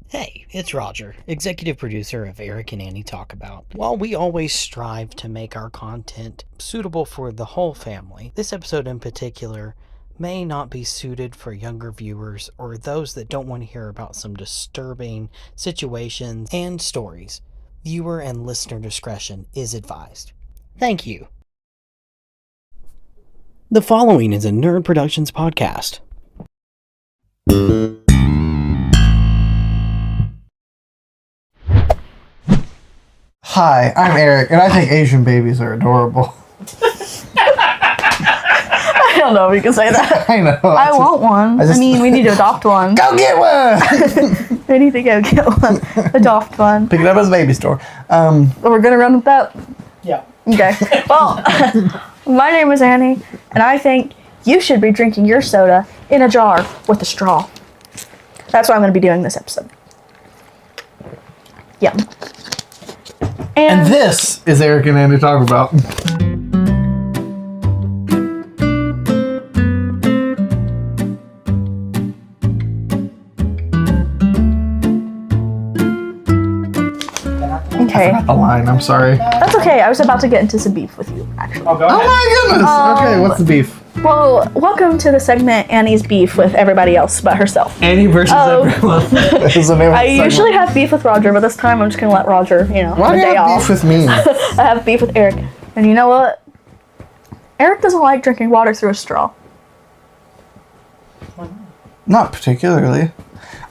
Hey, it's Roger, executive producer of Eric and Annie Talk About. While we always strive to make our content suitable for the whole family, this episode in particular may not be suited for younger viewers or those that don't want to hear about some disturbing situations and stories. Viewer and listener discretion is advised. Thank you. The following is a N.E.R.D Productions podcast. Hi, I'm Eric, and I think Asian babies are adorable. I don't know if you can say that. I know. I want one. I mean, we need to adopt one. Go get one! We need to go get one. Adopt one. Pick it up at the baby store. We're gonna run with that? Yeah. Okay. Well, my name is Annie, and I think you should be drinking your soda in a jar with a straw. That's what I'm gonna be doing this episode. Yeah. And this is Eric and Andy Talk About. Okay. A line, I'm sorry. That's okay. I was about to get into some beef with you, actually. Oh, go Oh ahead. my goodness! Okay, what's the beef? Well, welcome to the segment Annie's beef with everybody else but herself. Annie versus everyone. Is the name of the I segment. usually have beef with Roger, but this time I'm just gonna let Roger, Why a do you day have off. beef with me? I have beef with Eric. And you know what? Eric doesn't like drinking water through a straw. Not particularly.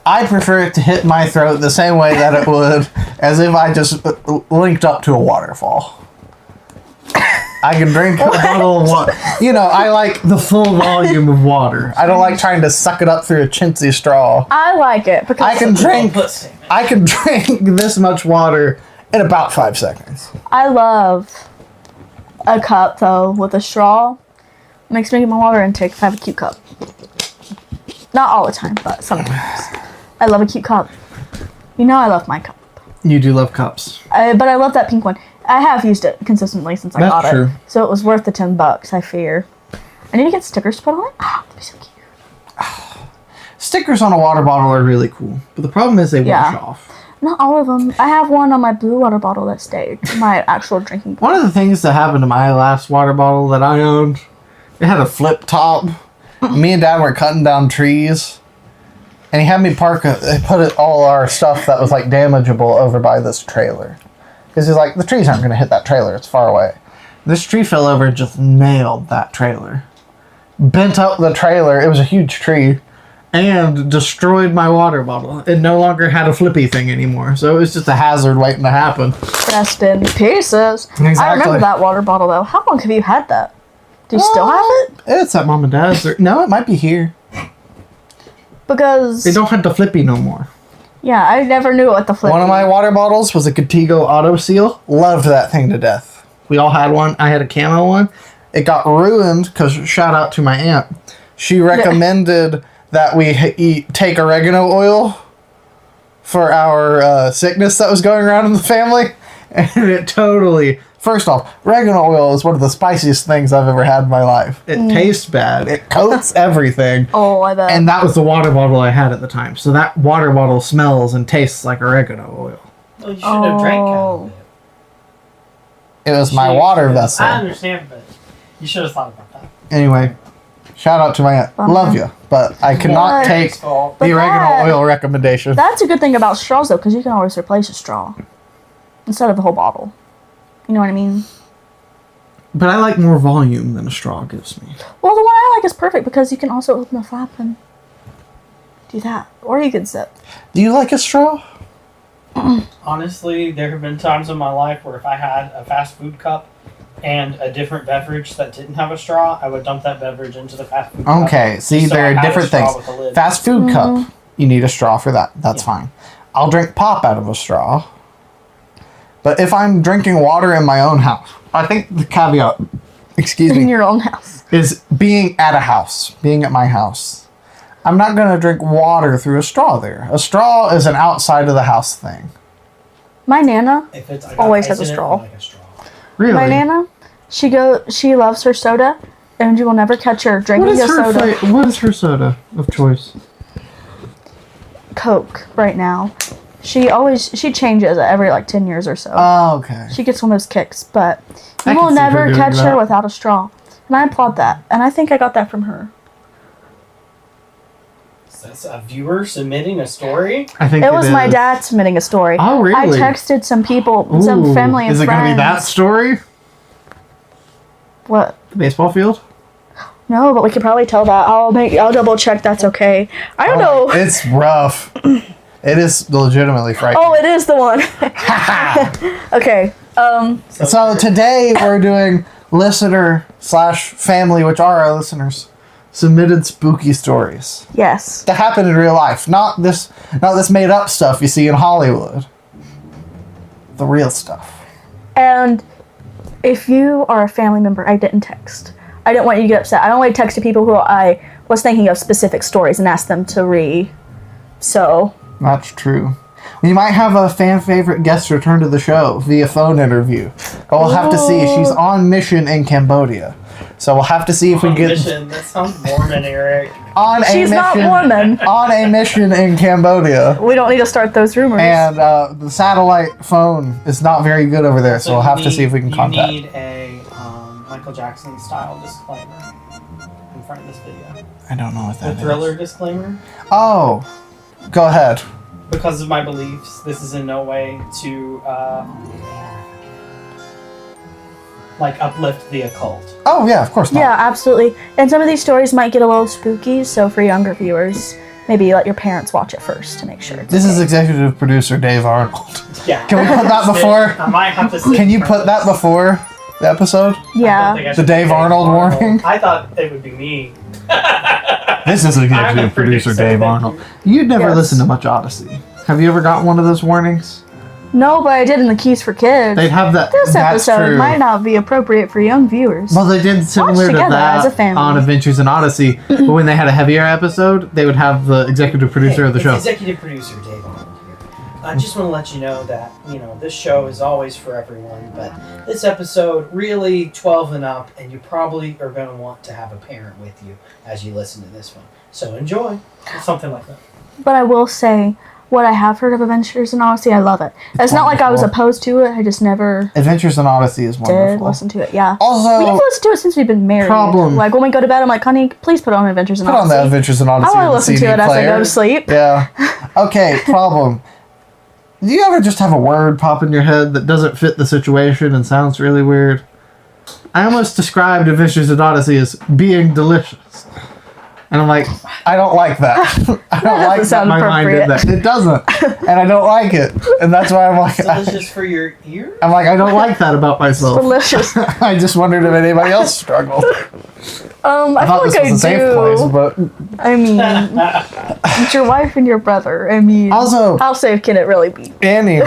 I prefer it to hit my throat the same way that it would as if I just linked up to a waterfall. I can drink a bottle of water. You know, I like the full volume of water. I don't like trying to suck it up through a chintzy straw. I like it because I can drink this much water in about 5 seconds. I love a cup though with a straw. Makes me get my water intake if I have a cute cup. Not all the time, but sometimes. I love a cute cup. You know I love my cup. You do love cups. But I love that pink one. I have used it consistently since I That's got true. it. So it was worth the $10, I fear. I need to get stickers to put on it. That'd be so cute. Stickers on a water bottle are really cool, but the problem is they wash off. Not all of them. I have one on my blue water bottle that stayed. My actual drinking bottle. One of the things that happened to my last water bottle that I owned, it had a flip top. Me and Dad were cutting down trees, and he had me put all our stuff that was like damageable over by this trailer. Because he's like, the trees aren't going to hit that trailer, it's far away. This tree fell over and just nailed that trailer. Bent up the trailer, it was a huge tree, and destroyed my water bottle. It no longer had a flippy thing anymore, so it was just a hazard waiting to happen. Rest in pieces. Exactly. I remember that water bottle though. How long have you had that? Do you still have it? It's at Mom and Dad's. No, it might be here. Because They don't have the flippy no more. yeah, I never knew what the flip. One of my water bottles was a Contigo Auto Seal. Loved that thing to death. We all had one. I had a camo one. It got ruined because, shout out to my aunt, she recommended that we take oregano oil for our sickness that was going around in the family. And it totally... First off, oregano oil is one of the spiciest things I've ever had in my life. It tastes bad. It coats everything. Oh, I bet. And that was the water bottle I had at the time. So that water bottle smells and tastes like oregano oil. Well, you should have drank out of it. It was my water vessel. I understand, but you should have thought about that. Anyway, shout out to my aunt. Love you, but I cannot But- take the oregano oil recommendation. That's a good thing about straws though, because you can always replace a straw instead of the whole bottle. You know what I mean? But I like more volume than a straw gives me. Well, the one I like is perfect because you can also open the flap and do that, or you can sip. Do you like a straw? Honestly, there have been times in my life where if I had a fast food cup and a different beverage that didn't have a straw, I would dump that beverage into the fast food cup. Okay, see, So there I are had a different straw things. with a lid. Fast food cup, you need a straw for that. That's fine. I'll drink pop out of a straw. But if I'm drinking water in my own house, I think the caveat, In your own house. is being at a house, being at my house. I'm not going to drink water through a straw there. A straw is an outside of the house thing. My Nana If it's, I got always ice has a in it, straw. I like a straw. Really? My Nana, she loves her soda, and you will never catch her drinking a soda. What is her soda of choice? Coke right now. She changes every like 10 years or so. Oh, okay. She gets one of those kicks, but I you can will see her never doing catch that. her without a straw. And I applaud that. And I think I got that from her. So that's a viewer submitting a story? I think It was my is. dad submitting a story. Oh, really? I texted some people, some Ooh, family and is it friends. gonna be that story? What? The baseball field? No, but we could probably tell that. I'll double check that's okay. I don't know. It's rough. It is legitimately frightening. Oh, it is the one. Okay. So today we're doing listener/family, which are our listeners, submitted spooky stories Yes. that happen in real life. Not this made up stuff you see in Hollywood. The real stuff. And if you are a family member, I didn't text. I didn't want you to get upset. I only texted people who I was thinking of specific stories and asked them to So, That's true. We might have a fan favorite guest return to the show via phone interview. But we'll have to see. She's on mission in Cambodia. So we'll have to see if we can get Mission. That sounds Mormon, Eric. on a she's mission. not Mormon. On a mission in Cambodia. We don't need to start those rumors. And the satellite phone is not very good over there, so we'll have to see if we can contact. You need a Michael Jackson style disclaimer in front of this video. I don't know what The that is. Thriller disclaimer. Oh, go ahead. Because of my beliefs, this is in no way to like uplift the occult. Oh yeah, of course not. Yeah, absolutely. And some of these stories might get a little spooky, so for younger viewers, maybe let your parents watch it first to make sure it's This is okay. executive producer Dave Arnold. Yeah. Can we put that before? I might have to. Can you put that before the episode? Yeah. The Dave Arnold warning? I thought it would be me. This is I'm executive a producer producer, Dave thank Arnold. You'd never Yes. listened to much Odyssey. Have you ever gotten one of those warnings? No, but I did in the Keys for Kids. They'd have that. This that's episode true. might not be appropriate for young viewers. Well, they did similar to together that as a family. on Adventures in Odyssey, but when they had a heavier episode, they would have the executive producer of the It's show. Executive producer Dave Arnold here. I just want to let you know that this show is always for everyone, but this episode really 12 and up, and you probably are going to want to have a parent with you as you listen to this one. So enjoy, something like that. But I will say, what I have heard of Adventures in Odyssey, I love it. It's not like I was wonderful. opposed to it. I just never Adventures in Odyssey is did wonderful. listen to it. Yeah. Also, We've listened to it since we've been married. Problem. Like when we go to bed, I'm like, honey, please put on Adventures in put on Odyssey. the Adventures in Odyssey. I want to on the listen to CD it as I player. go to sleep. Yeah. Okay, problem. Do you ever just have a word pop in your head that doesn't fit the situation and sounds really weird? I almost described Adventures in Odyssey as being delicious. And I'm like, I don't like that. I don't like that sound my mind did that. appropriate. It doesn't. And I don't like it. And that's why I'm like, Delicious for your ear? I'm like, I don't like that about myself. Delicious. I just wondered if anybody else struggled. I thought feel this like was I a safe do. place, but I mean, it's your wife and your brother. I mean, also, how safe can it really be? Annie,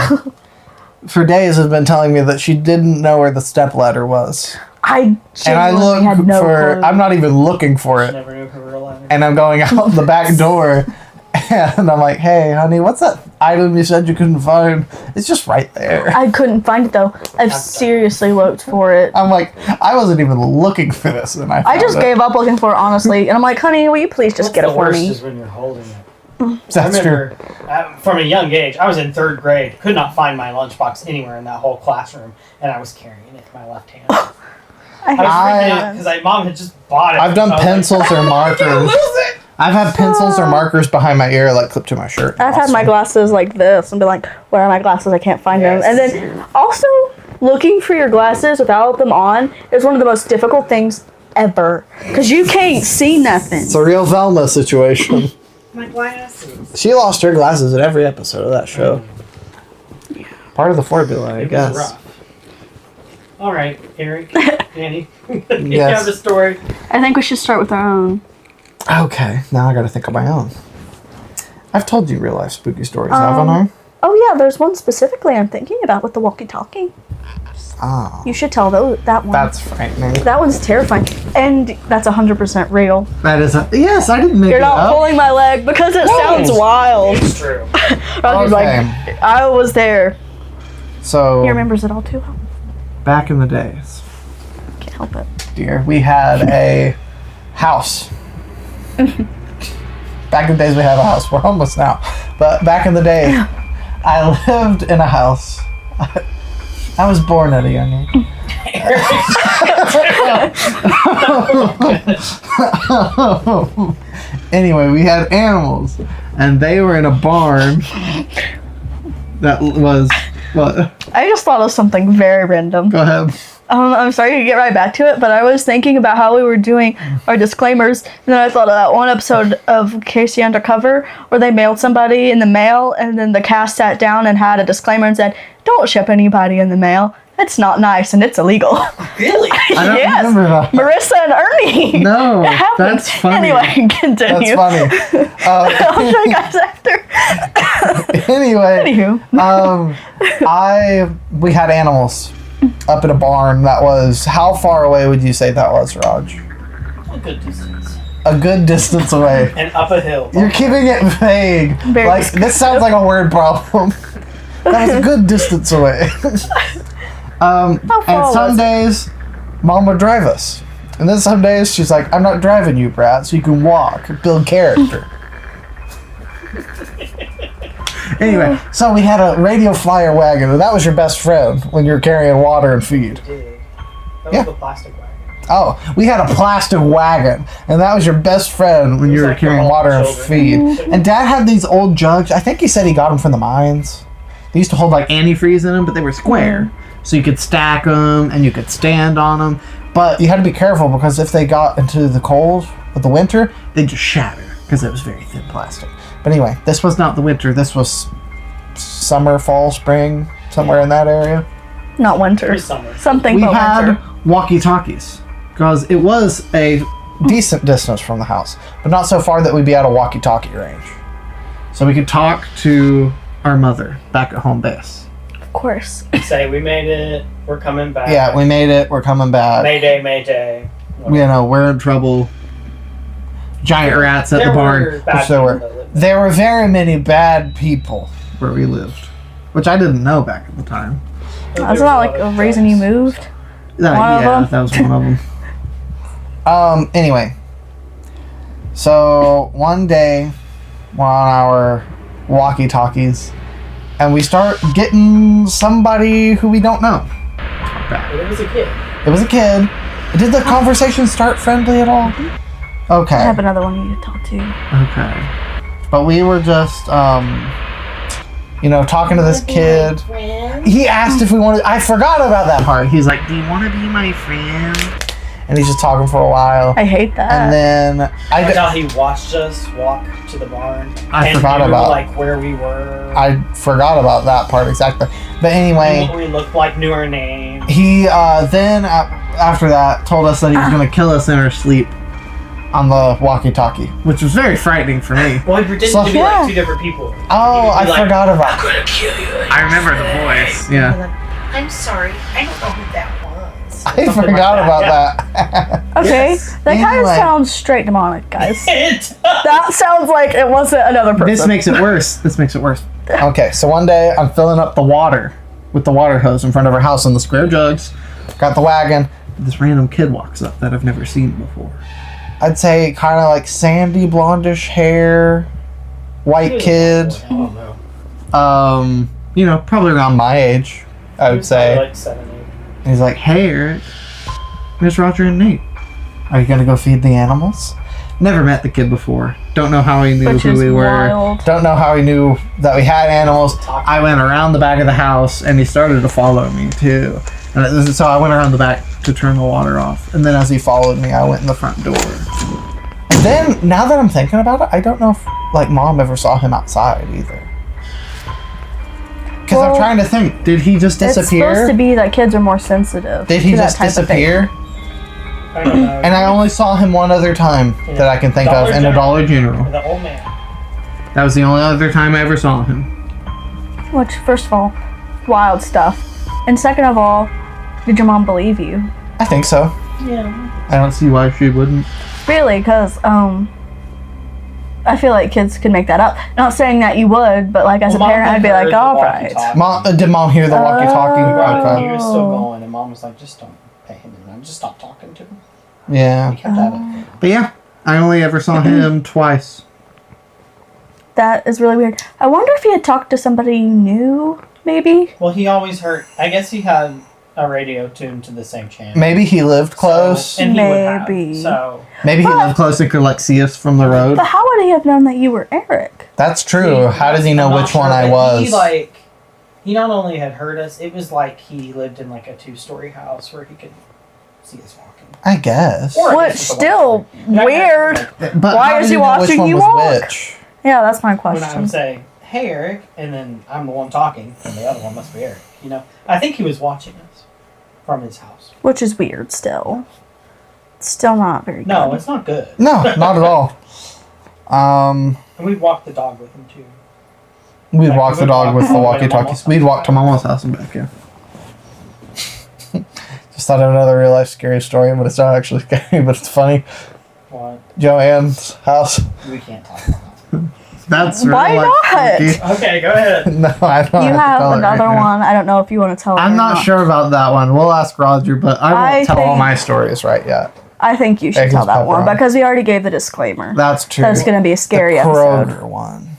for days, has been telling me that she didn't know where the stepladder was. I And I genuinely look had no for, clue. I'm not even looking for I it. never knew her real life. And I'm going out the back door, and I'm like, hey, honey, what's that item you said you couldn't find? It's just right there. I couldn't find it though. I've seriously looked for it. I'm like, I wasn't even looking for this, and I I just found it. gave up looking for it, honestly. And I'm like, honey, will you please just What's get the it for worst me? is when you're holding it. I That's true. remember from a young age, I was in 3rd grade, could not find my lunchbox anywhere in that whole classroom, and I was carrying it in my left hand. I was freaking out because my mom had just bought it. I've done So I was pencils or "I can't markers. lose it!" I've had pencils or markers behind my ear, like clipped to my shirt. I've had my glasses like this and been like, where are my glasses? I can't find them. And then also, looking for your glasses without them on is one of the most difficult things ever. Because you can't see nothing. It's a real Velma situation. My glasses. She lost her glasses in every episode of that show. Part of the formula, I It guess. was rough. All right, Eric, Annie, you Yes. have a story. I think we should start with our own. Okay, now I gotta think of my own. I've told you real life spooky stories, haven't I? Oh yeah, there's one specifically I'm thinking about with the walkie-talkie. Ah, You should tell that one. that's frightening. That one's terrifying. And that's 100% real. That is yes, I didn't make You're it not up. pulling my leg because it sounds wild. It's true. Rocky's like, Okay. I was there. So He remembers it all too well. back in the days, Can't help it. dear, we had a house. Back in the days, we had a house. We're homeless now, but back in the day, I lived in a house. I was born at a young age. Anyway, we had animals, and they were in a barn that was what? I just thought of something very random. Go ahead. I'm sorry to get right back to it, but I was thinking about how we were doing our disclaimers, and then I thought of that one episode of Casey Undercover where they mailed somebody in the mail, and then the cast sat down and had a disclaimer and said, "Don't ship anybody in the mail. It's not nice and it's illegal." Really? I don't Yes. remember that. Marissa and Ernie. No, It happened. that's funny. Anyway, continue. That's funny. I'll show you guys after. Anyway, Anywho. we had animals up in a barn that was, how far away would you say that was, Raj? A good distance. A good distance away. And up a hill. You're keeping it vague. Very Like, this sounds like a word problem. That was a good distance away. How And far some was it? days, Mom would drive us. And then some days, she's like, "I'm not driving you, Brad, so you can walk, build character." Anyway, so we had a radio flyer wagon, and that was your best friend when you were carrying water and feed. That Yeah. was the plastic wagon. Oh, we had a plastic wagon, and that was your best friend when It you was were like carrying for all water and children. feed. And Dad had these old jugs. I think he said he got them from the mines. They used to hold like antifreeze in them, but they were square. So you could stack them and you could stand on them. But you had to be careful because if they got into the cold of the winter, they'd just shatter because it was very thin plastic. But anyway, this was not the winter. This was summer, fall, spring, somewhere in that area. Not winter. Every summer. Something We but had winter. walkie-talkies because it was a decent distance from the house, but not so far that we'd be out of walkie-talkie range. So we could talk to our mother back at home base. Of course. Say, we made it. We're coming back. Yeah, we made it. We're coming back. Mayday, Mayday. You know, we're in trouble. Giant rats at the barn, bad which there people were. that lived There were very many bad people where we lived, which I didn't know back at the time. there. That's There not was like lot a of reason you drugs. moved. That, One of yeah, them? that was one of them. Anyway. So, one day, we're on our walkie-talkies, and we start getting somebody who we don't know. But it was a kid. It was a kid. Did the conversation start friendly at all? I Okay. have another one you need to talk to. Okay. But we were just, talking to this kid. He asked if we wanted. I forgot about that part. He's like, "Do you want to be my friend?" And he's just talking for a while. I hate that. And then That's how he watched us walk to the barn. I and forgot knew, about- like where we were. I forgot about that part exactly. But Knew anyway, what we looked like, knew our name. he then after that told us that he was going to kill us in our sleep on the walkie-talkie, which was very frightening for me. Well, he pretended So- to be Yeah. like two different people. Oh, He would I be like, forgot about. I'm gonna kill you. I remember the voice. Yeah, I'm sorry, I don't know who that was. I Something forgot like about that, that. Okay, Yes. that kind of Anyway. sounds straight demonic, guys. It. That sounds like it wasn't another person. This makes it worse. This makes it worse. Okay, so one day I'm filling up the water with the water hose in front of our house in the square jugs. Got the wagon. This random kid walks up that I've never seen before. I'd say kind of like sandy blondish hair, white kid. I don't know. Probably around my age, I He would was say. probably like 7, 8. And he's like, "Hey, Eric, Miss Roger and Nate, are you gonna go feed the animals?" Never met the kid before. Don't know how he knew Which who is we were. wild. Don't know how he knew that we had animals. I went around the back of the house, and he started to follow me too. And so I went around the back to turn the water off. And then as he followed me, I went in the front door. And then, now that I'm thinking about it, I don't know if Mom ever saw him outside either. Because I'm Well, trying to think. Did he just It's disappear? supposed to be that kids are more sensitive. Did he to that just type of thing. disappear? I don't know. And I only saw him one other time that I can think of in a Dollar General. The old man. That was the only other time I ever saw him. Which, first of all, wild stuff. And second of all, did your mom believe you? I think so. Yeah. I don't see why she wouldn't. Really, because I feel like kids could make that up. Not saying that you would, but like as a parent, I'd be like, all right. Mom, did Mom hear the walkie-talkie? He Okay. was still going, and Mom was like, just don't pay him and just stop talking to him. Yeah. He kept at it. But yeah, I only ever saw him twice. That is really weird. I wonder if he had talked to somebody you knew, maybe? Well, he always heard. I guess he had a radio tuned to the same channel. Maybe he lived close. So, and he Maybe. would have, so Maybe he lived close and could like see us from the road. But how would he have known that you were Eric? That's true. How does he know I'm not which one sure, I but was? He not only had heard us, it was like he lived in like a 2-story house where he could see us walking. I guess. Or- Which still Yeah, weird. But Why how is did he know which watching one you was walk? which? Yeah, that's my When I question. would say, "Hey, Eric," and then I'm the one talking, and the other one must be Eric. You know, I think he was watching us from his house. Which is weird still. Still not very good. No, it's not good. No, not at all. And we'd walk the dog with him too. We'd Like, walk we the would dog walk with the all the way to walkie-talkies. Mama's We'd house. walk to Mama's house and back, yeah. Just thought of another real life scary story, but it's not actually scary, but it's funny. What? Joanne's house. We can't talk about That's Why real life not? spooky. that. Okay, go ahead. No, I don't. You to have tell it another right now. one. I don't know if you want to tell it I'm or not sure about that one. We'll ask Roger, but I I won't tell all think- my stories right yet. I think you should Eggs tell that one pepperoni. because we already gave the disclaimer. That's true. That's going to be a scary the episode. Kroger one.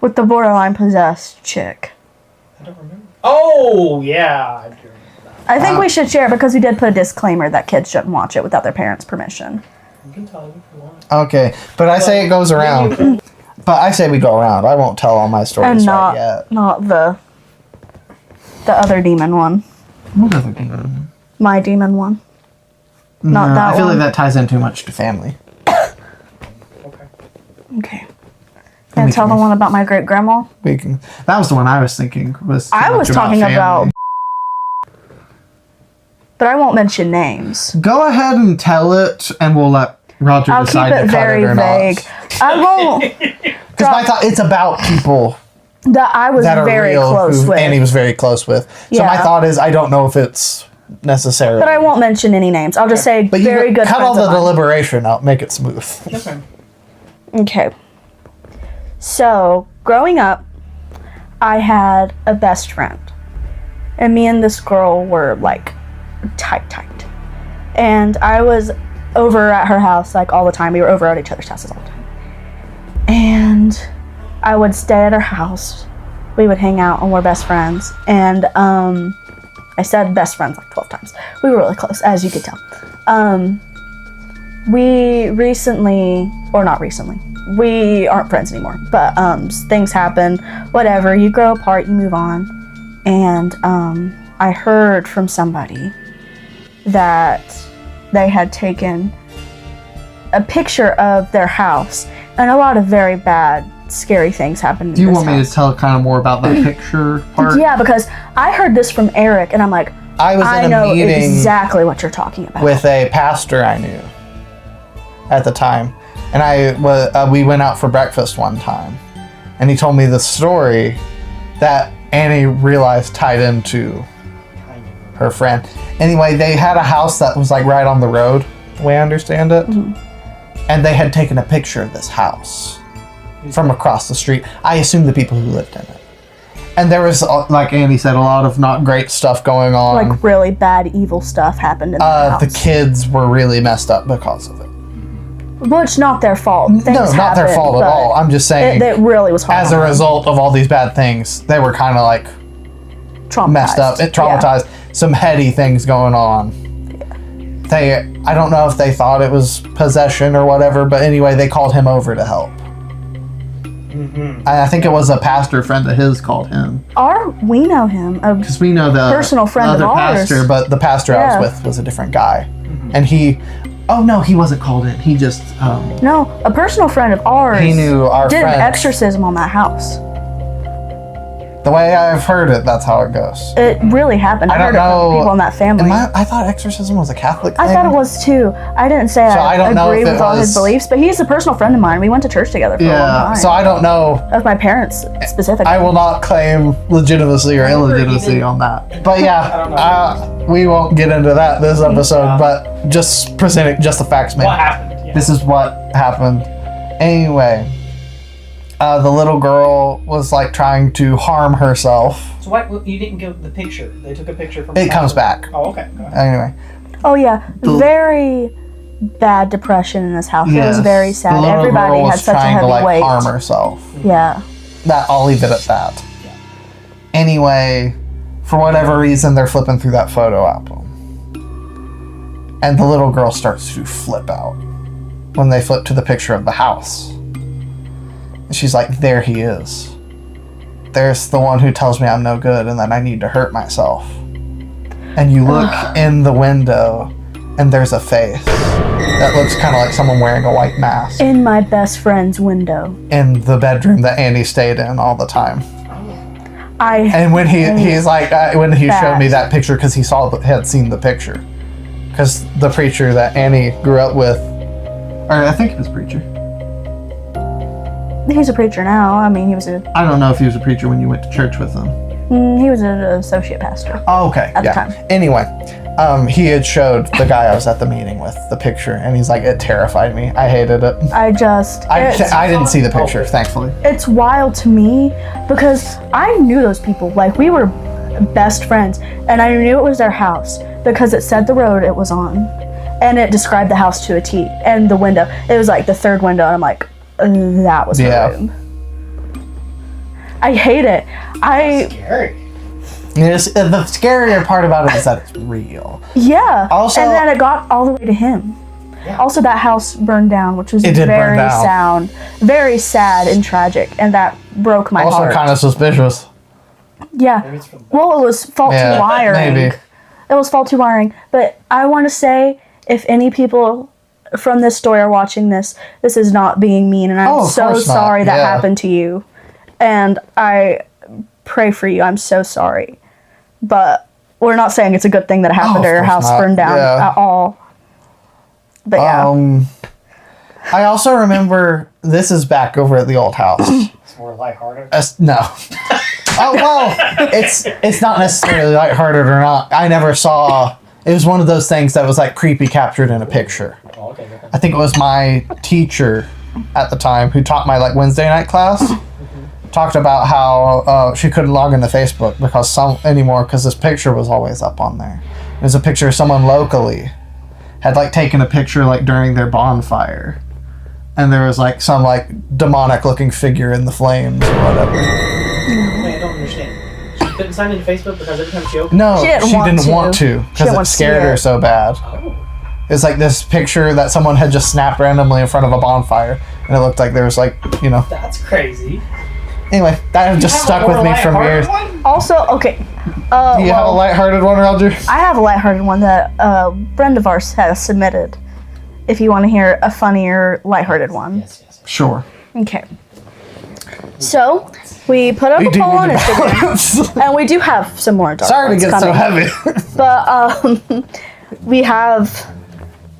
With the borderline possessed chick. I don't remember. Oh yeah, I do remember that. I think we should share it because we did put a disclaimer that kids shouldn't watch it without their parents' permission. You can tell him if you want. Okay, but I say it goes around. But I say we go around. I won't tell all my stories And right yet. not the other demon one. What other demon? My demon one. Not No, that I feel one. like that ties in too much to family. Okay. Okay. And tell the one about my great grandma. We can. That was the one I was thinking. Was too I much was talking family. about, but I won't mention names. Go ahead and tell it, and we'll let Roger I'll keep decide it to cut very it or vague. not. I won't. Because my thought, it's about people That I was that are very real, close who with. Annie was very close with. So my Yeah. thought is, I don't know if it's necessarily. But I won't mention any names. I'll just say But very you good cut all friends the of mine. deliberation out, make it smooth. Okay. Okay. So, growing up, I had a best friend. And me and this girl were like tight. And I was over at her house like all the time. We were over at each other's houses all the time. And I would stay at her house. We would hang out and we're best friends. And I said best friends like 12 times. We were really close, as you could tell. We recently, or not recently, we aren't friends anymore, but things happen, whatever, you grow apart, you move on. And I heard from somebody that they had taken a picture of their house, and a lot of very bad, scary things happened Do you in this want me house. to tell kind of more about that picture part? Yeah, because I heard this from Eric, and I'm like, I was I in a know meeting exactly what you're talking about. with a pastor I knew at the time, and we went out for breakfast one time, and he told me the story that Annie realized tied into her friend. Anyway, they had a house that was like right on the road, the way I understand it, and they had taken a picture of this house from across the street. I assume the people who lived in it. And there was, like Andy said, a lot of not great stuff going on. like really bad, evil stuff happened in the house. The kids were really messed up because of it. Which not their fault. Things No, not their happened, fault at but all. I'm just saying, it really was hard. as a result of all these bad things, they were kind of like Traumatized. messed up, traumatized, some heady things going on. I don't know if they thought it was possession or whatever, but anyway, they called him over to help. Mm-hmm. I think it was a pastor friend of his called him. We know him. Because we know the Personal friend other of ours. pastor, but the pastor I Yeah. was with was a different guy. And oh no, he wasn't called in. He just, No, a personal friend of ours he knew our did friend. an exorcism on that house. The way I've heard it, that's how it goes. It really happened. I don't heard it from know. people in that family. I thought exorcism was a Catholic thing. I thought it was too. I didn't say I don't know agree if it with all his was- beliefs, but he's a personal friend of mine. We went to church together for a long Yeah, time. so I don't know. Of my parents specifically. I will not claim legitimacy or illegitimacy on that. But yeah, we won't get into that this episode, but just presenting just the facts, man. What happened? Yeah. This is what happened. Anyway, the little girl was like trying to harm herself. So why you didn't give the picture? They took a picture from. It comes back. Oh, okay. Go ahead. Anyway, Oh yeah, very, bad depression in his house. It Yes. was very The sad. little Everybody girl had was such a trying heavy to like weight. harm herself. Yeah. I'll leave it at that. Anyway, for whatever reason, they're flipping through that photo album. And the little girl starts to flip out when they flip to the picture of the house. And she's like, there he is. There's the one who tells me I'm no good and that I need to hurt myself. And you look in the window and there's a face that looks kind of like someone wearing a white mask In my best friend's window. in the bedroom that Andy stayed in all the time. And when he's like, when he showed me that picture, because he had seen the picture, because the preacher that Annie grew up with, or I think he was a preacher. He's a preacher now. I mean, I don't know if he was a preacher when you went to church with him. he was an associate pastor. Oh, okay. At the time. Anyway, he had showed the guy I was at the meeting with the picture, and he's like, it terrified me. I hated it. I didn't see the picture, thankfully. It's wild to me because I knew those people. Like, we were best friends, and I knew it was their house because it said the road it was on, and it described the house to a T. And the window, it was like the third window, and I'm like, that was her room. I hate it. Scary. Yes, the scarier part about it is that it's real. Yeah. Also- and then it got all the way to him. Yeah. Also, that house burned down, which was It did burn very down. very sad and tragic, and that broke my Also heart. kind of suspicious. Yeah. Maybe it's from Well, it was faulty Yeah, wiring. maybe. It was faulty wiring. But I want to say, if any people from this story are watching this, this is not being mean, and I'm Oh, of so course not. sorry that Yeah. happened to you. And I pray for you. I'm so sorry. But we're not saying it's a good thing that happened Oh, or of your course house not. burned down Yeah. at all. But yeah. I also remember, this is back over at the old house. It's more lighthearted. No. Oh, well, it's not necessarily lighthearted or not. I never saw, it was one of those things that was like creepy captured in a picture. Oh, okay. I think it was my teacher at the time who taught my like Wednesday night class. Talked about how she couldn't log into Facebook because this picture was always up on there. It was a picture of someone locally had like taken a picture like during their bonfire, and there was like some like demonic looking figure in the flames or whatever. Wait, I don't understand. She couldn't sign into Facebook because every time she opened. No, She didn't want to She because didn't it want to see scared her it. so bad. Oh. It's like this picture that someone had just snapped randomly in front of a bonfire, and it looked like there was like, That's crazy. Anyway, that just stuck with me from years. Also, okay. Do you have a lighthearted one, Roger? I have a lighthearted one that a friend of ours has submitted. If you want to hear a funnier, lighthearted one. Yes. Sure. Okay. So, we put up a poll on Instagram, and we do have some more dark Sorry to ones get so coming. heavy. But we have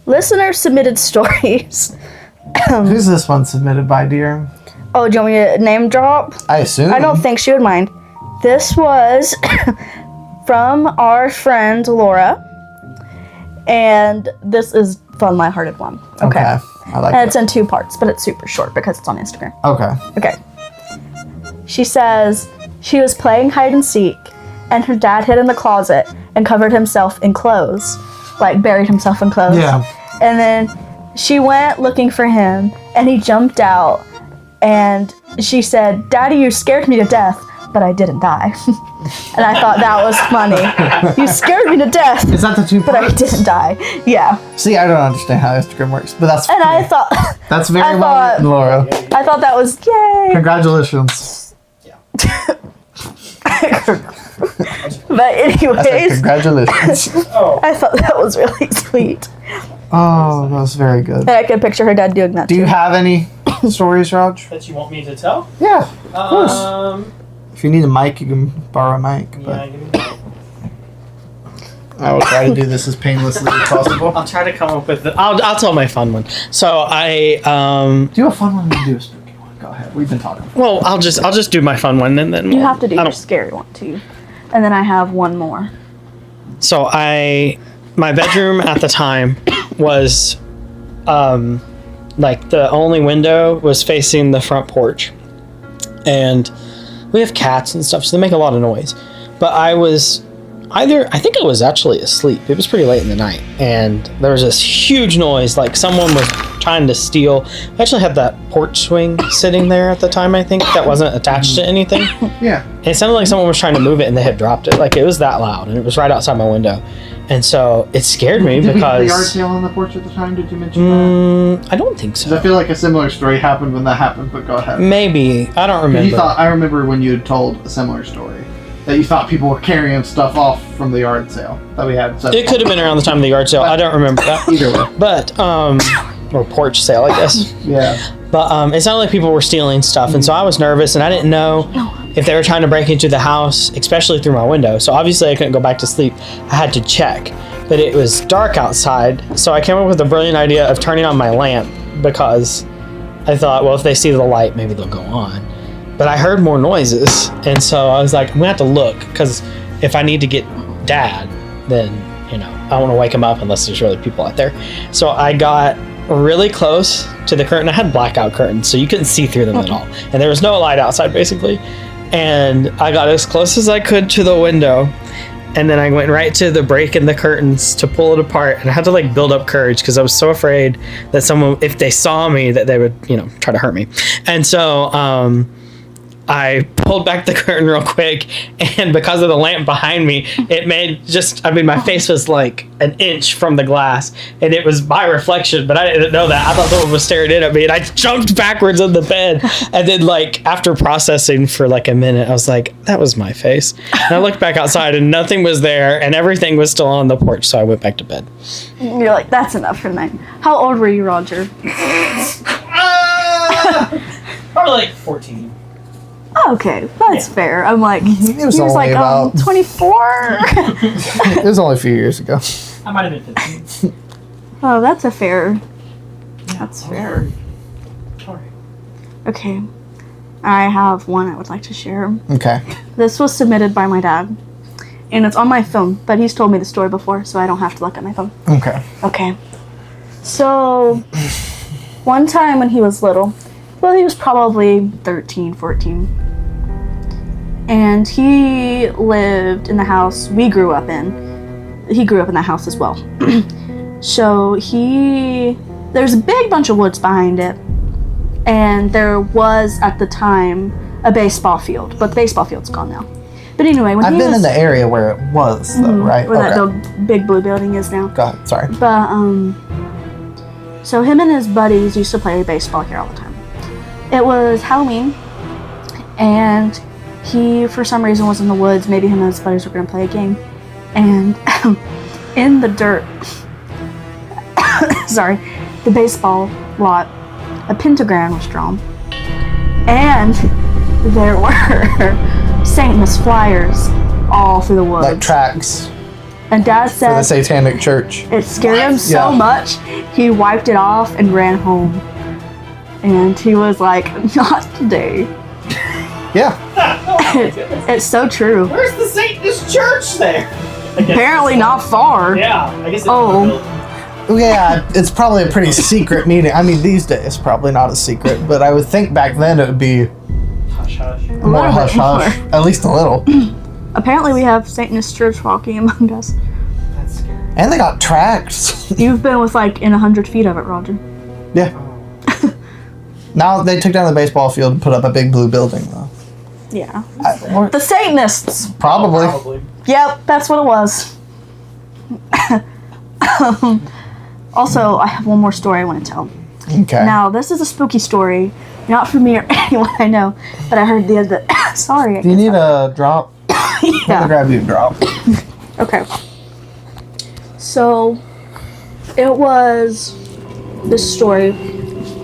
listener submitted stories. Who's this one submitted by, dear? Oh, do you want me to name drop? I assume. I don't think she would mind. This was from our friend Laura, and this is fun, lighthearted one. Okay. I like And it's it. in 2 parts, but it's super short because it's on Instagram. Okay. Okay. She says she was playing hide and seek, and her dad hid in the closet and covered himself in clothes, like buried himself in clothes. Yeah. And then she went looking for him, and he jumped out, and she said, "Daddy, you scared me to death, but I didn't die." And I thought that was funny. You scared me to death, Is that the 2 but I parts? didn't die. Yeah. See, I don't understand how Instagram works, but that's And I thought, that's very I well thought- written, Laura. I thought that was yay. Congratulations. But I said anyways, congratulations. I thought that was really sweet. Oh, that was very good. And I could picture her dad doing that Do too. you have any stories, Raj? That you want me to tell? Yeah, of course. If you need a mic, you can borrow a mic. But Yeah, give me that. I will try to do this as painlessly as possible. I'll try to come up with. I'll tell my fun one. So I Do a fun one and do a spooky one. Go ahead. We've been talking. Well, I'll just do my fun one and then You have to do I your don't- scary one too. And then I have one more. So my bedroom at the time was, like the only window was facing the front porch, and we have cats and stuff, so they make a lot of noise. But I was I think I was actually asleep. It was pretty late in the night, and there was this huge noise, like someone was trying to steal. I actually had that porch swing sitting there at the time, I think, that wasn't attached to anything. Yeah. And it sounded like someone was trying to move it and they had dropped it. Like, it was that loud, and it was right outside my window. And so it scared me Did we have the yard because... sale on the porch at the time? Did you mention that? I don't think 'Cause so. I feel like a similar story happened when that happened, but go ahead. Maybe. I don't remember. I remember when you had told a similar story. That you thought people were carrying stuff off from the yard sale that we had. It could have been around the time of the yard sale. I don't remember that. Either way. But, or porch sale, I guess. Yeah. But it sounded like people were stealing stuff, and so I was nervous, and I didn't know if they were trying to break into the house, especially through my window. So obviously I couldn't go back to sleep. I had to check. But it was dark outside, so I came up with the brilliant idea of turning on my lamp because I thought, well, if they see the light, maybe they'll go on. But I heard more noises, and so I was like, I'm gonna have to look, because if I need to get Dad, then, you know, I don't want to wake him up unless there's really people out there. So I got really close to the curtain. I had blackout curtains, so you couldn't see through them at all. And there was no light outside, basically. And I got as close as I could to the window. And then I went right to the break in the curtains to pull it apart. And I had to like build up courage because I was so afraid that someone, if they saw me, that they would, you know, try to hurt me. And so I pulled back the curtain real quick. And because of the lamp behind me, it made my face was like an inch from the glass. And it was my reflection, but I didn't know that. I thought someone was staring in at me. And I jumped backwards in the bed. And then like after processing for like a minute, I was like, that was my face. And I looked back outside and nothing was there. And everything was still on the porch. So I went back to bed. You're like, that's enough for the night. How old were you, Roger? Probably like 14. Oh, okay, that's fair. I'm like, It was he was only like, about 24. It was only a few years ago. I might have been 15. Oh, that's a fair. That's fair. Sorry. Okay, I have one I would like to share. Okay. This was submitted by my dad, and it's on my phone, but he's told me the story before, so I don't have to look at my phone. Okay. Okay. So, one time when he was little, well, he was probably 13, 14. And he lived in the house we grew up in. He grew up in that house as well. So there's a big bunch of woods behind it. And there was, at the time, a baseball field. But the baseball field's gone now. But anyway, when I've been in the area where it was, though, right? where that big blue building is now. Go ahead, sorry. But, so him and his buddies used to play baseball here all the time. It was Halloween, and he, for some reason, was in the woods. Maybe him and his buddies were going to play a game. And in the dirt, sorry, the baseball lot, a pentagram was drawn. And there were Satanist flyers all through the woods. Like tracks And Dad for the said Satanic Church. it scared him so Yeah. much, he wiped it off and ran home. And he was like, not today. Yeah. It's so true. Where's the Satanist church there? Apparently not far. Yeah, I guess. Oh. Yeah, it's probably a pretty secret meeting. I mean, these days, probably not a secret, but I would think back then it would be Hush, hush. A more little hush bit hush. more. At least a little. Apparently we have Satanist church walking among us. That's scary. And they got tracks. You've been with like in 100 feet of it, Roger. Yeah. Now they took down the baseball field and put up a big blue building, though. Yeah. Or- The Satanists. probably. Probably. Yep, that's what it was. Also, I have one more story I want to tell. Okay. Now, this is a spooky story, not for me or anyone I know, but I heard the other. Sorry. I Do you guess need a drop? I'm gonna Yeah. grab you a drop. Okay. So, it was this story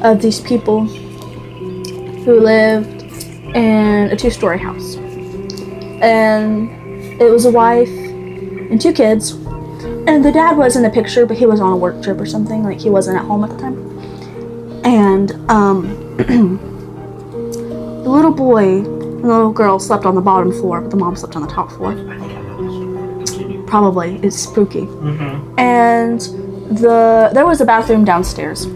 of these people who lived in a 2-story house. And it was a wife and 2 kids. And the dad was in the picture, but he was on a work trip or something. Like, he wasn't at home at the time. And, the little boy and the little girl slept on the bottom floor, but the mom slept on the top floor. Probably. It's spooky. Mm-hmm. And there was a bathroom downstairs.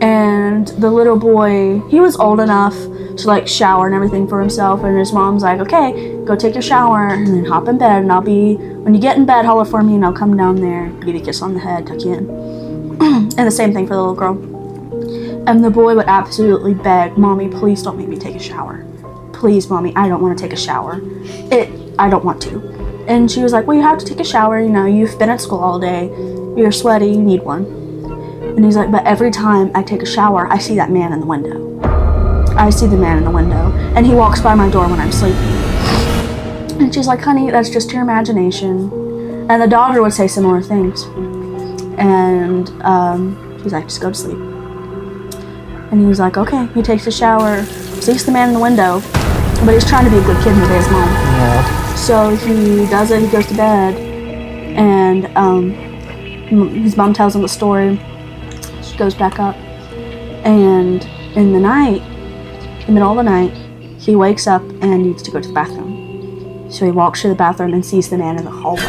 And the little boy, he was old enough to like shower and everything for himself. And his mom's like, okay, go take your shower and then hop in bed. And when you get in bed, holler for me and I'll come down there, give you a kiss on the head, tuck you in. And the same thing for the little girl. And the boy would absolutely beg, Mommy, please don't make me take a shower. Please, Mommy, I don't want to take a shower. I don't want to. And she was like, well, you have to take a shower. You know, you've been at school all day. You're sweaty. You need one. And he's like, but every time I take a shower, I see that man in the window. I see the man in the window. And he walks by my door when I'm sleeping. And she's like, honey, that's just your imagination. And the daughter would say similar things. And she's like, just go to sleep. And he was like, okay. He takes a shower, sees the man in the window, but he's trying to be a good kid and obey his mom. Yeah. So he does it, he goes to bed, and his mom tells him the story. She goes back up, and in the night, in the middle of the night, he wakes up and needs to go to the bathroom. So he walks to the bathroom and sees the man in the hallway.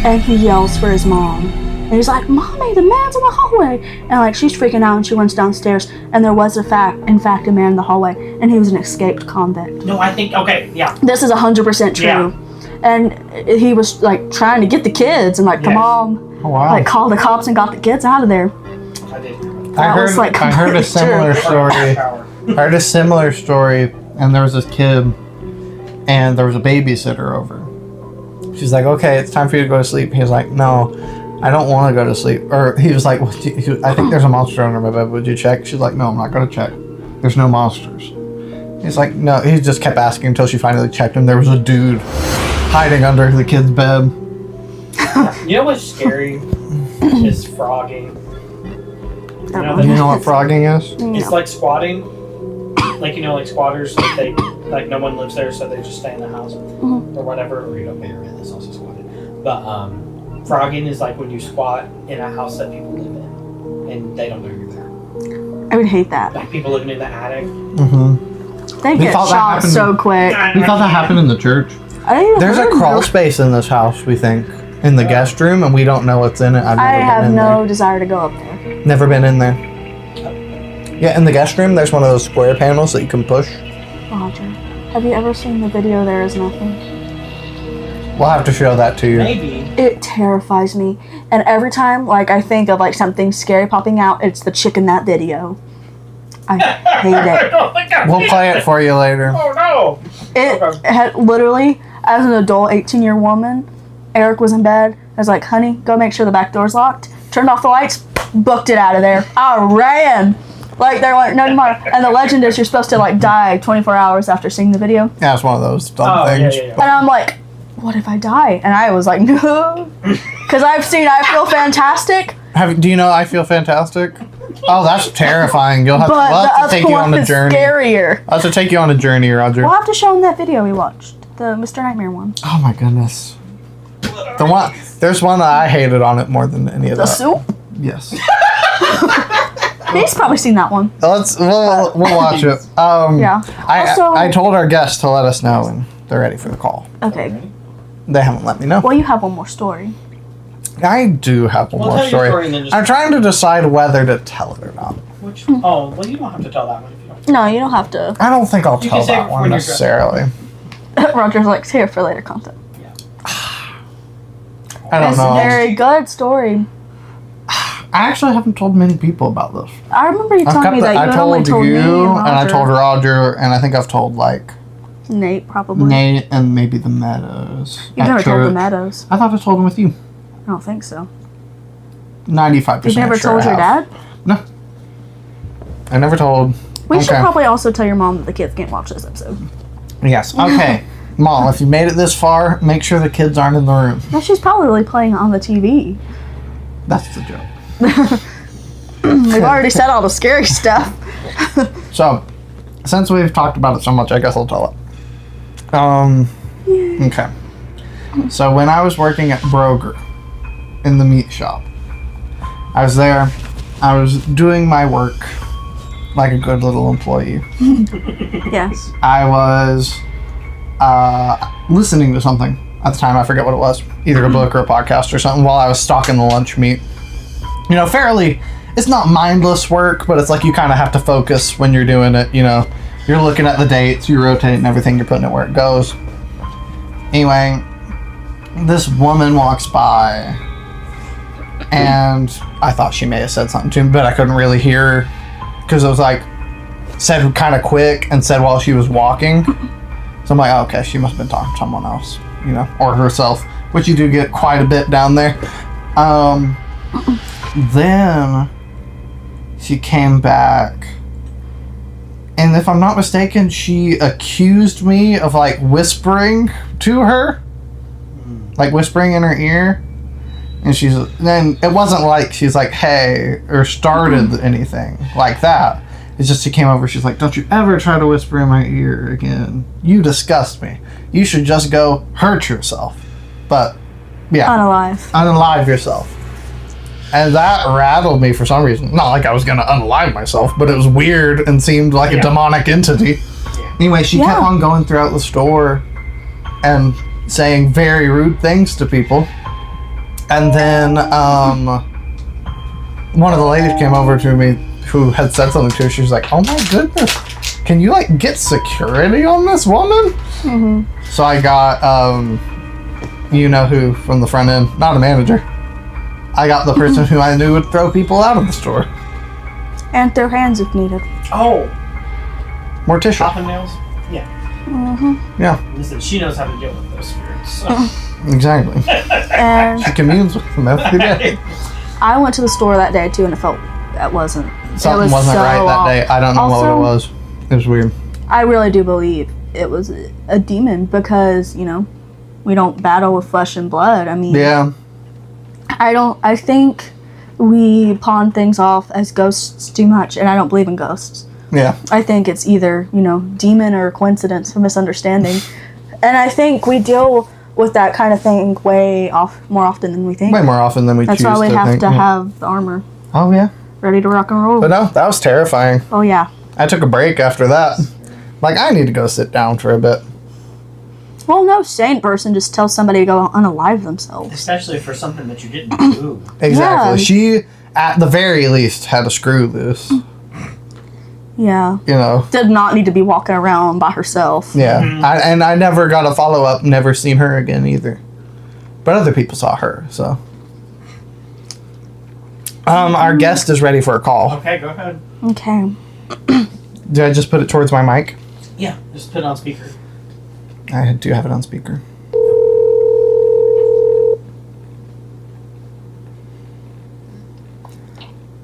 And he yells for his mom. And he's like, Mommy, the man's in the hallway. And like, she's freaking out and she runs downstairs. And there was in fact a man in the hallway. And he was an escaped convict. No, I think, okay, yeah. This is 100% true. Yeah. And he was like trying to get the kids and like, come on. Oh, wow. Like called the cops and got the kids out of there. I did. I heard a similar story. Power. I heard a similar story, and there was this kid, and there was a babysitter over. She's like, okay, it's time for you to go to sleep. He was like, no, I don't want to go to sleep. Or he was like, I think there's a monster under my bed. Would you check? She's like, no, I'm not going to check. There's no monsters. He's like, no. He just kept asking until she finally checked him. There was a dude hiding under the kid's bed. You know what's scary? Is frogging. I don't Do you know what frogging is? It's like squatting. Like, you know, like squatters, like they, like no one lives there, so they just stay in the house or whatever. Or you know, Mayor is also squatted. But frogging is like when you squat in a house that people live in, and they don't know you're there. I would hate that. Like people living in the attic. Mm-hmm. They We get thought that shot happened- so quick. We thought that happened in the church. I didn't even There's a heard crawl of- space in this house, we think, in the guest room, and we don't know what's in it. I've never I been have in no desire to go up there. there. Never been in there. Yeah, in the guest room, there's one of those square panels that you can push. Roger, have you ever seen the video There Is Nothing? We'll have to show that to you. Maybe. It terrifies me. And every time like I think of like something scary popping out, it's the chick in that video. I hate it. We'll play it for you later. Oh no! It had literally, as an adult 18-year woman, Eric was in bed. I was like, honey, go make sure the back door's locked. Turned off the lights, booked it out of there. I ran. Like, they're like, no tomorrow. And the legend is you're supposed to, like, die 24 hours after seeing the video. Yeah, it's one of those dumb things. Yeah. And I'm like, what if I die? And I was like, no. Because I've seen I Feel Fantastic. Do you know I Feel Fantastic? Oh, that's terrifying. We'll But have the to take other you on one a is journey. scarier. I'll have to take you on a journey, Roger. We'll have to show him that video we watched. The Mr. Nightmare one. Oh my goodness. There's one that I hated on it more than any of The that. soup? Yes. He's probably seen that one. We'll watch it. Yeah. Also- I told our guests to let us know when they're ready for the call. Okay. They haven't let me know. Well, you have one more story. I do have one Well, more tell your story. story and then just- I'm trying to decide whether to tell it or not. Which? Oh, well, you don't have to tell that one if you don't. No, you don't have to. I don't think I'll You tell can save it that for one when you're dressed. necessarily. Roger's like, here for later content. I don't It's know. a very good story. I actually haven't told many people about this. I remember you telling me that you I had only told told you, me and I Roger. told Roger, and I think I've told like Nate, probably. Nate and maybe the Meadows. You've at never told the church. Meadows. I thought I told him with you. I don't think so. 95%. You've never sure told I your have. dad? No. I never told. We should Okay. probably also tell your mom that the kids can't watch this episode. Yes. Okay. Mom, if you made it this far, make sure the kids aren't in the room. No, she's probably playing on the TV. That's the joke. We've already said all the scary stuff. So, since we've talked about it so much, I guess I'll tell it. Okay. So when I was working at Broger in the meat shop, I was there. I was doing my work like a good little employee. Yes. I was listening to something at the time. I forget what it was. Either a book or a podcast or something while I was stocking the lunch meat. You know, fairly, it's not mindless work, but it's like you kind of have to focus when you're doing it, you know. You're looking at the dates, you're rotating everything, you're putting it where it goes. Anyway, this woman walks by, and I thought she may have said something to me, but I couldn't really hear her because it was like said kind of quick and said while she was walking. So I'm like, oh, okay, she must have been talking to someone else, you know, or herself, which you do get quite a bit down there. Then she came back, and if I'm not mistaken, she accused me of like whispering to her, like whispering in her ear. And then it wasn't like she's like, hey, or started anything like that. It's just she came over, she's like, don't you ever try to whisper in my ear again. You disgust me. You should just go hurt yourself. But, yeah. Unalive yourself. And that rattled me for some reason. Not like I was going to unalive myself, but it was weird and seemed like a demonic entity. Yeah. Anyway, she kept on going throughout the store and saying very rude things to people. And then one of the ladies came over to me who had said something to her. She was like, oh my goodness, can you like get security on this woman? Mm-hmm. So I got, you know who from the front end, not a manager. I got the person who I knew would throw people out of the store. And throw hands if needed. Oh. Morticia. Popping nails? Yeah. Mm-hmm. Yeah. Listen, she knows how to deal with those spirits. So. Exactly. And she communes with them every day. I went to the store that day too, and something wasn't right that day. I don't know what it was. It was weird. I really do believe it was a demon because, you know, we don't battle with flesh and blood. I mean, yeah. I think we pawn things off as ghosts too much, and I don't believe in ghosts. Yeah. I think it's either, you know, demon or coincidence or misunderstanding. And I think we deal with that kind of thing more often than we think. Way more often than we choose to think. That's why we have to have the armor. Oh, yeah. Ready to rock and roll. But no, that was terrifying. Oh, yeah. I took a break after that. Like, I need to go sit down for a bit. Well, no sane person just tells somebody to go unalive themselves. Especially for something that you didn't do. Exactly. Yeah. She, at the very least, had a screw loose. Yeah. You know. Did not need to be walking around by herself. Yeah. Mm-hmm. I never got a follow-up, never seen her again either. But other people saw her, so. Our guest is ready for a call. Okay, go ahead. Okay. Did I just put it towards my mic? Yeah, just put it on speaker. I do have it on speaker.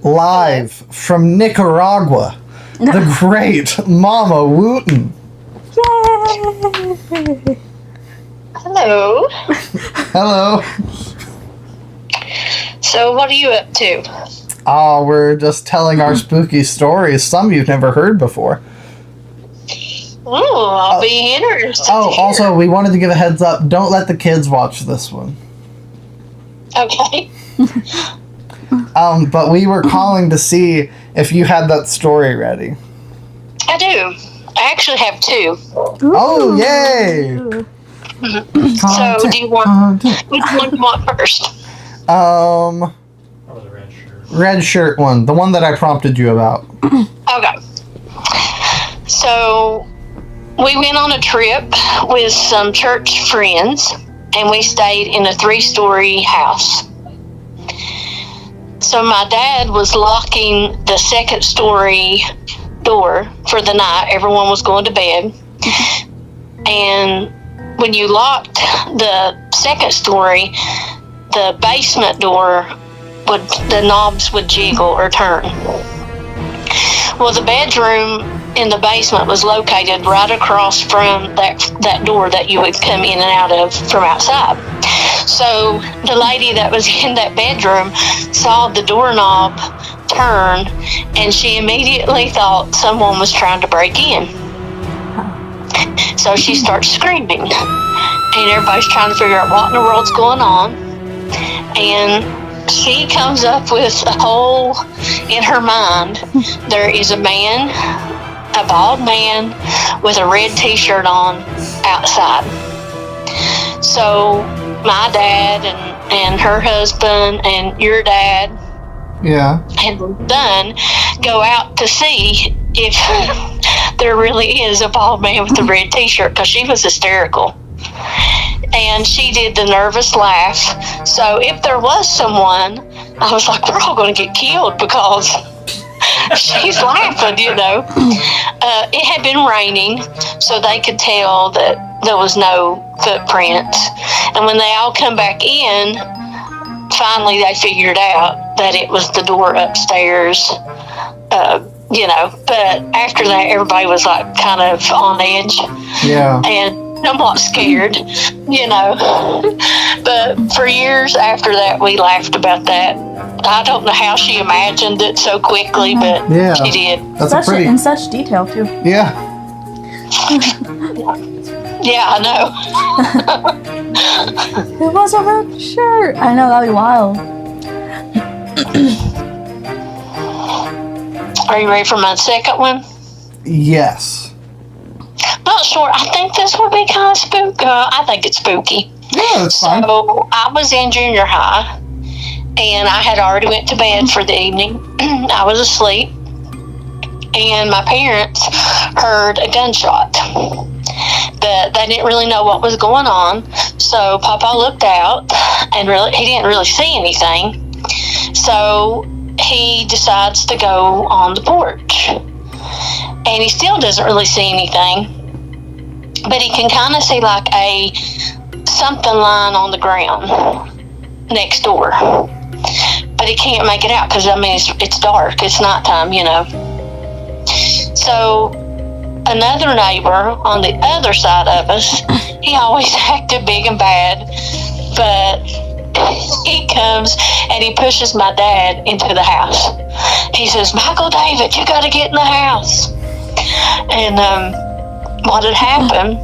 Live from Nicaragua, the great Mama Wooten. Yay! Hello. Hello. So, what are you up to? Oh, we're just telling our spooky stories, some you've never heard before. Oh, I'll be interested. Oh, also, we wanted to give a heads up. Don't let the kids watch this one. Okay. But we were calling to see if you had that story ready. I do. I actually have two. Oh, yay! So, do you want which one do you want first? Or the red shirt. Red shirt one, the one that I prompted you about. Okay. So, we went on a trip with some church friends, and we stayed in a 3-story house. So my dad was locking the 2nd-story door for the night. Everyone was going to bed. And when you locked the 2nd story, the basement door the knobs would jiggle or turn. Well, the bedroom in the basement was located right across from that door that you would come in and out of from outside. So the lady that was in that bedroom saw the doorknob turn, and she immediately thought someone was trying to break in. So she starts screaming, and everybody's trying to figure out what in the world's going on. And she comes up with a whole, in her mind, there is a man, a bald man with a red t-shirt on outside. So my dad and her husband and your dad and the son go out to see if there really is a bald man with a red t-shirt, because she was hysterical. And she did the nervous laugh. So if there was someone, I was like, we're all going to get killed because she's laughing, you know. It had been raining, so they could tell that there was no footprints. And when they all come back in, finally they figured out that it was the door upstairs, you know. But after that, everybody was like kind of on edge. Yeah. And somewhat scared, you know. But for years after that, we laughed about that. I don't know how she imagined it so quickly, but Yeah. she did. That's a pretty. In such detail too. Yeah. Yeah, I know. It was a red shirt. I know, that'd be wild. Are you ready for my second one? Yes. Not sure. I think this would be kind of spooky. I think it's spooky. Yeah, that's fine. So I was in junior high, and I had already went to bed for the evening. I was asleep, and my parents heard a gunshot. But they didn't really know what was going on. So Papa looked out, and he didn't really see anything. So he decides to go on the porch, and he still doesn't really see anything. But he can kind of see like a something lying on the ground next door. But he can't make it out because, I mean, it's dark. It's nighttime, you know. So another neighbor on the other side of us, he always acted big and bad. But he comes and he pushes my dad into the house. He says, Michael David, you got to get in the house. And what had happened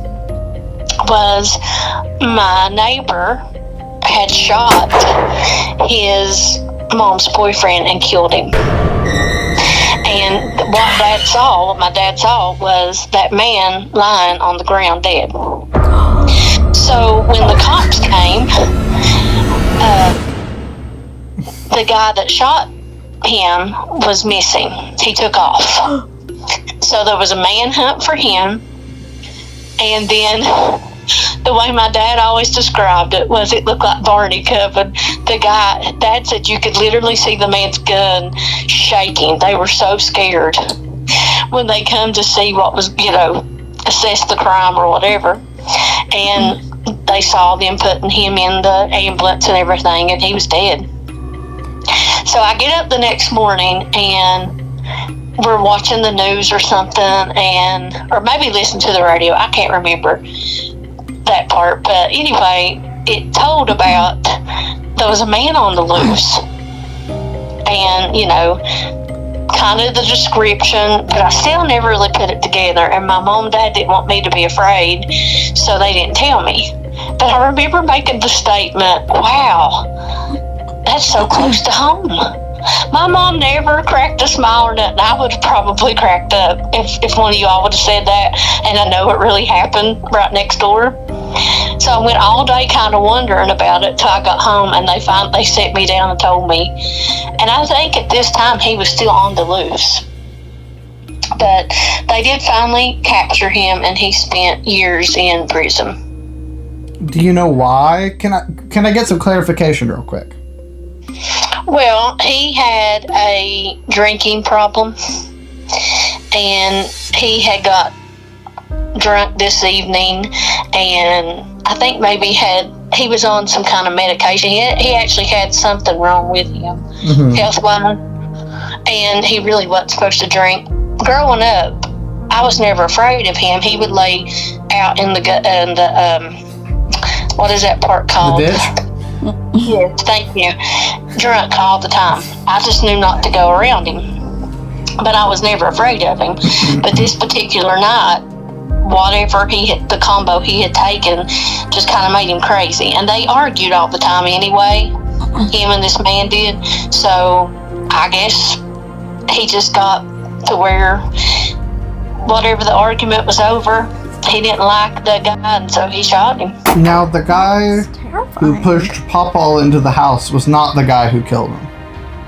was my neighbor had shot his mom's boyfriend and killed him. And what my dad saw was that man lying on the ground dead. So when the cops came, the guy that shot him was missing. He took off. So there was a manhunt for him. And then the way my dad always described it was it looked like Barney coming. Dad said you could literally see the man's gun shaking. They were so scared when they come to see what was, you know, assess the crime or whatever. And they saw them putting him in the ambulance and everything, and he was dead. So I get up the next morning and we're watching the news or something, or maybe listen to the radio. I can't remember that part, but anyway, it told about there was a man on the loose, and you know, kind of the description, but I still never really put it together. And my mom and dad didn't want me to be afraid, so they didn't tell me. But I remember making the statement, "Wow, that's so close to home." My mom never cracked a smile or nothing. I would have probably cracked up if one of you all would have said that, and I know it really happened right next door. So I went all day kind of wondering about it till I got home, and they finally sat me down and told me. And I think at this time he was still on the loose. But they did finally capture him, and he spent years in prison. Do you know why? Can I get some clarification real quick? Well, he had a drinking problem, and he had got drunk this evening, and I think maybe he was on some kind of medication. He actually had something wrong with him, health-wise, and he really wasn't supposed to drink. Growing up, I was never afraid of him. He would lay out in the what is that part called? The ditch? Yes, thank you. Drunk all the time. I just knew not to go around him. But I was never afraid of him. But this particular night, whatever the combo he had taken just kind of made him crazy. And they argued all the time anyway, him and this man did. So I guess he just got to where whatever the argument was over, he didn't like the guy, and so he shot him. Now, the guy who pushed Pawpaw into the house was not the guy who killed him.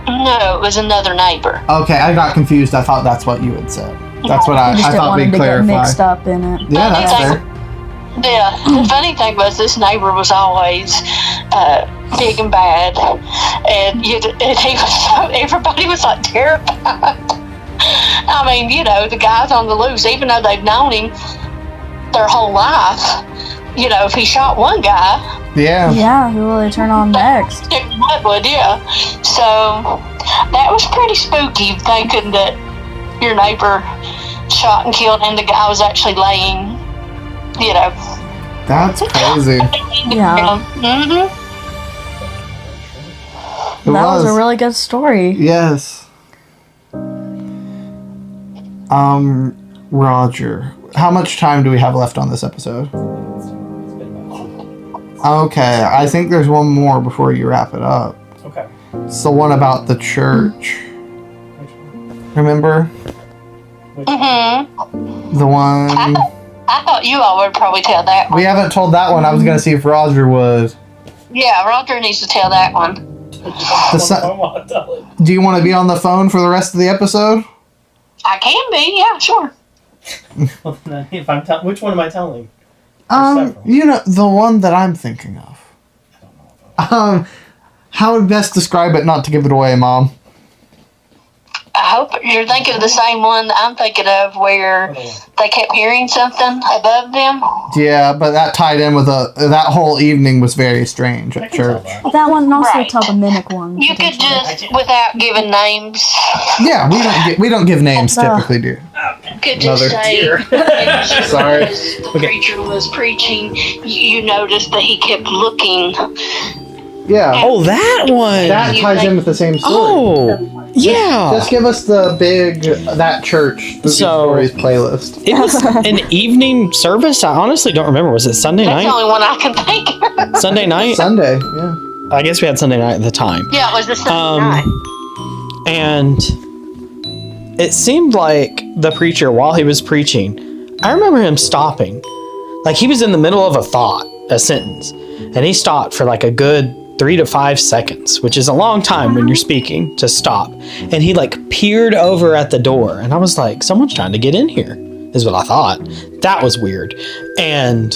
No, it was another neighbor. Okay, I got confused. I thought that's what you had said. That's what You I just didn't thought want him we'd to get clarify. mixed up in it. Yeah, that's Okay. fair. Yeah, the funny thing was this neighbor was always big and bad, and he was so, everybody was like terrified. I mean, the guy's on the loose, even though they've known him their whole life. If he shot one guy, Yeah. Yeah, who will they turn on next? what would, yeah. So that was pretty spooky, thinking that your neighbor shot and killed, and the guy was actually laying. That's crazy. Yeah. Mm-hmm. It That was a really good story. Yes. Roger, how much time do we have left on this episode? Okay, I think there's one more before you wrap it up. Okay. It's the one about the church. Remember? Mm-hmm. The one... I thought you all would probably tell that one. We haven't told that one. I was going to see if Roger would. Yeah, Roger needs to tell that one. Do you want to be on the phone for the rest of the episode? I can be, yeah, sure. If I'm which one am I telling? The one that I'm thinking of. How would best describe it not to give it away, Mom? I hope you're thinking of the same one that I'm thinking of, where they kept hearing something above them. Yeah, but that tied in with that whole evening was very strange at church. That one, and also Right. tell the mimic one. You could just, without giving names, Yeah, we don't give names typically, do. could just Mother. say, Sorry. as the preacher was preaching, you noticed that he kept looking. Yeah, Oh, that one. that ties in with the same story. Oh, yeah. Just give us the big that church spooky stories playlist. It was an evening service. I honestly don't remember. Was it Sunday That's the night? only one I can think of. Sunday night? Sunday, yeah. I guess we had Sunday night at the time. Yeah, it was the Sunday night. And it seemed like the preacher, while he was preaching, I remember him stopping. Like he was in the middle of a sentence, and he stopped for like a good 3 to 5 seconds, which is a long time when you're speaking to stop. And he like peered over at the door, and I was like, someone's trying to get in here, is what I thought. That was weird and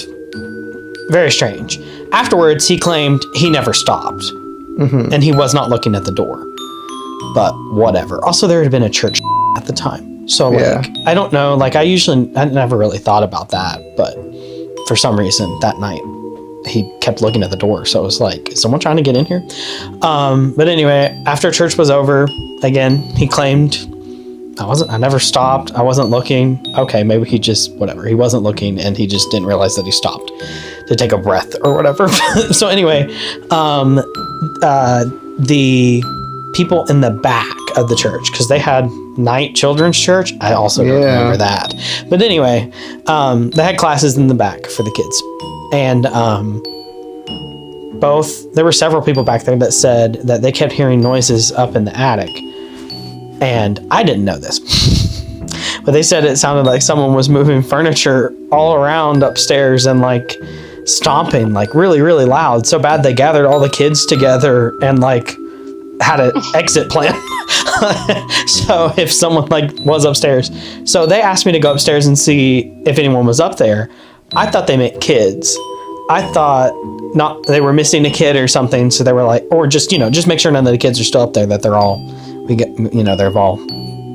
very strange. Afterwards, he claimed he never stopped, and he was not looking at the door. But whatever. Also, there had been a church at the time, so like Yeah. I don't know. Like I never really thought about that, but for some reason that night he kept looking at the door, so it was like, is someone trying to get in here? But anyway, after church was over, again, he claimed I never stopped, I wasn't looking. Okay, maybe he just, whatever, he wasn't looking and he just didn't realize that he stopped to take a breath or whatever. So anyway, the people in the back of the church, because they had night children's church, I also don't remember that, but anyway, they had classes in the back for the kids. And there were several people back there that said that they kept hearing noises up in the attic. And I didn't know this, but they said it sounded like someone was moving furniture all around upstairs and like stomping like really, really loud. So bad they gathered all the kids together and like had an exit plan. So if someone like was upstairs, so they asked me to go upstairs and see if anyone was up there. I thought they meant kids. I thought not, they were missing a kid or something. So they were like, or just, just make sure none of the kids are still up there, that they're all, they're all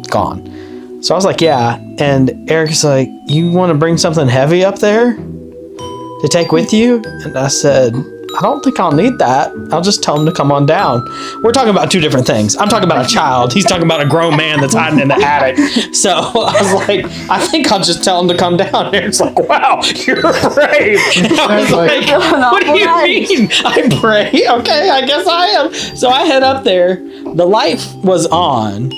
gone. So I was like, yeah. And Eric's like, you want to bring something heavy up there to take with you? And I said, I don't think I'll need that. I'll just tell him to come on down. We're talking about two different things. I'm talking about a child. He's talking about a grown man that's hiding in the attic. So I was like, I think I'll just tell him to come down. And it's like, wow, you're brave. And I was like, what do you mean? I'm brave? Okay, I guess I am. So I head up there. The light was on,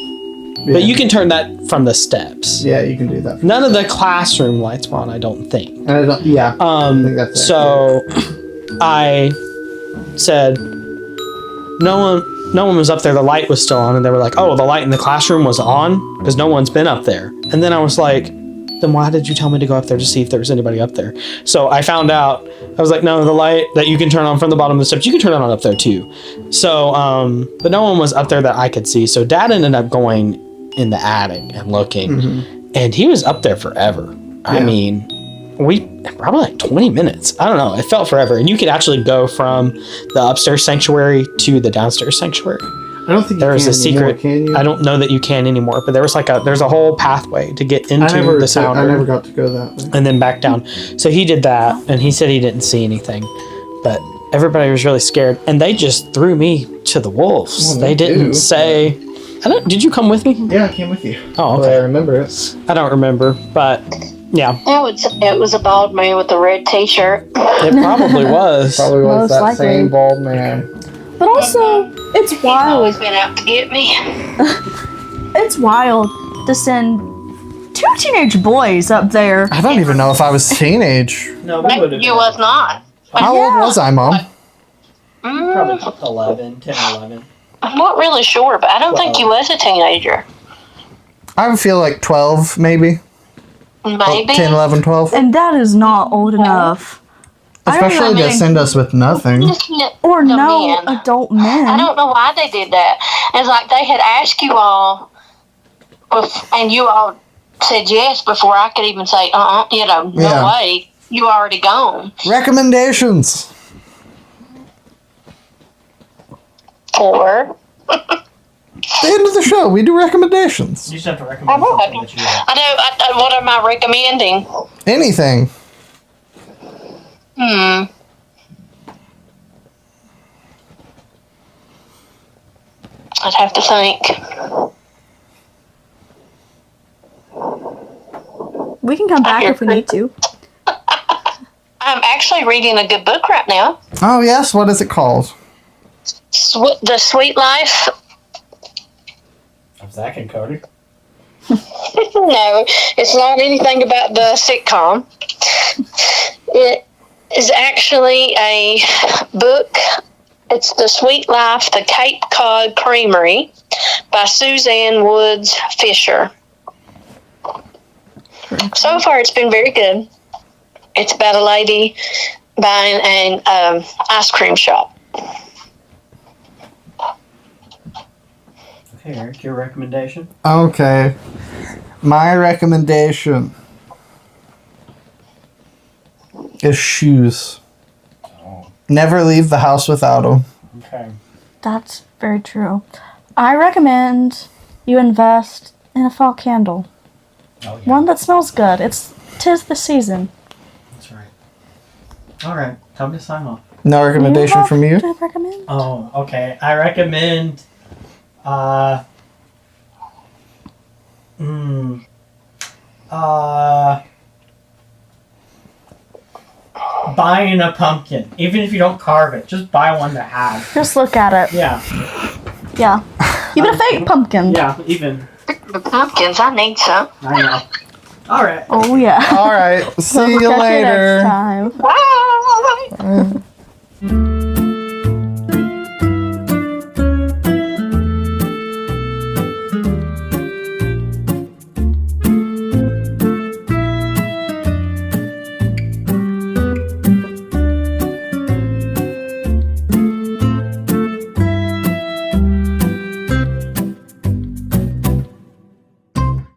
but you can turn that from the steps. Yeah, you can do that. None of the classroom lights were on, I don't think. I think that's it. So I said, no one was up there. The light was still on. And they were like, oh, the light in the classroom was on because no one's been up there. And then I was like, then why did you tell me to go up there to see if there was anybody up there? So I found out, I was like, no, the light that you can turn on from the bottom of the steps, you can turn it on up there too. So, but no one was up there that I could see. So Dad ended up going in the attic and looking. And he was up there forever. I mean, probably like 20 minutes. I don't know. It felt forever. And you could actually go from the upstairs sanctuary to the downstairs sanctuary. I don't think there was a secret. Can you? I don't know that you can anymore, but there was there's a whole pathway to get into the sound room. I never got to go that way. And then back down. So he did that, and he said he didn't see anything, but everybody was really scared, and they just threw me to the wolves. Well, they didn't say. Did you come with me? Yeah, I came with you. Oh, okay. Well, I remember it. I don't remember, but yeah. It was a bald man with a red t-shirt. It probably was. Probably was Most that likely. same bald man. But also, it's He's always wild. been out to get me. It's wild to send 2 teenage boys up there. I don't even know if I was teenage. No, we would have. You was not. How old was I, Mom? Probably 10, 11. I'm not really sure, but I don't think you was a teenager. I would feel like 12, maybe. Maybe. 10, 11, 12. And that is not old enough. Especially to send us with nothing. Or The no men. adult men. I don't know why they did that. It's like they had asked you all, and you all said yes before I could even say, no Yeah. way. You already gone. Recommendations. Or The end of the show, we do recommendations. You just have to recommend something that you like. I know. What am I recommending? Anything. I'd have to think. We can come back if we need to. I'm actually reading a good book right now. Oh, yes. What is it called? The Sweet Life. Of Zach and Cody. No, it's not anything about the sitcom. It is actually a book. It's The Sweet Life, The Cape Cod Creamery by Suzanne Woods Fisher. So far, it's been very good. It's about a lady buying an ice cream shop. Okay, Eric, your recommendation? Okay. My recommendation is shoes. Never leave the house without them. Okay. That's very true. I recommend you invest in a fall candle. Oh, yeah. One that smells good. Tis the season. That's right. All right, time to sign off. No recommendation from you? Do you recommend? Oh, okay. I recommend buying a pumpkin. Even if you don't carve it, just buy one to have. Just look at it. Yeah. Yeah. Even a fake pumpkin. Yeah, even. The pumpkins, I need some. I know. All right. Oh, yeah. All right. See We'll you catch later. next time. Bye.